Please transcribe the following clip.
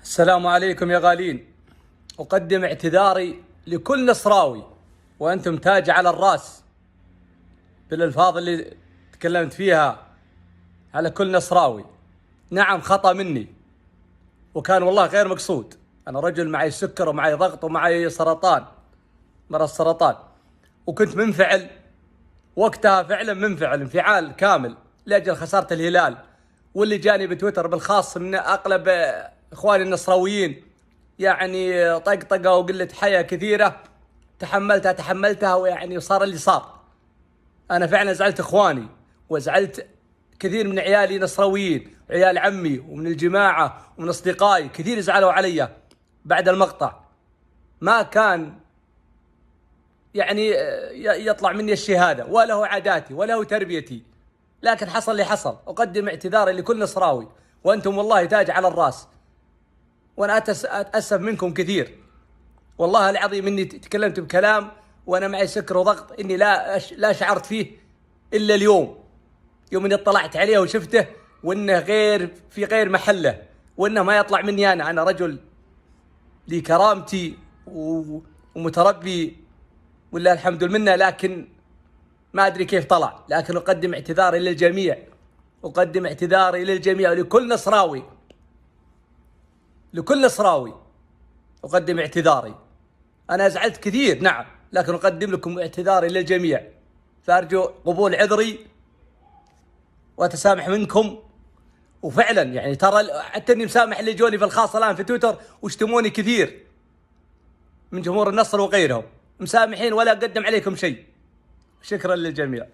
السلام عليكم يا غالين. أقدم اعتذاري لكل نصراوي، وأنتم تاج على الرأس بالألفاظ اللي تكلمت فيها على كل نصراوي. نعم، خطأ مني وكان والله غير مقصود. أنا رجل معي سكر ومعي ضغط ومعي سرطان، مرض السرطان، وكنت منفعل وقتها، فعلا منفعل انفعال كامل لأجل خسارة الهلال. واللي جاني بتويتر بالخاص من أغلب إخواني النصراويين يعني طقطقة وقلة حياة كثيرة تحملتها ويعني صار اللي صار. أنا فعلا زعلت إخواني وزعلت كثير من عيالي نصراويين، عيال عمي ومن الجماعة ومن أصدقائي كثير زعلوا علي بعد المقطع. ما كان يعني يطلع مني الشهادة ولا هو عاداتي ولا هو تربيتي، لكن حصل اللي حصل. أقدم اعتذاري لكل نصراوي، وأنتم والله تاج على الرأس، وأنا أتأسف منكم كثير. والله العظيم إني تكلمت بكلام وأنا معي سكر وضغط إني لا شعرت فيه إلا اليوم، يوم إني اطلعت عليه وشفته وإنه في غير محله، وإنه ما يطلع مني. أنا رجل لي كرامتي ومتربي والله الحمد لله، لكن ما أدري كيف طلع. لكن أقدم اعتذاري للجميع، أقدم اعتذاري للجميع ولكل نصراوي، لكل نصراوي أقدم اعتذاري. أنا زعلت كثير نعم، لكن أقدم لكم اعتذاري للجميع، فأرجو قبول عذري وأتسامح منكم. وفعلا يعني ترى حتى إني مسامح اللي جوني في الخاص الآن في تويتر واشتموني كثير من جمهور النصر وغيرهم، مسامحين ولا أقدم عليكم شيء. شكرا للجميع.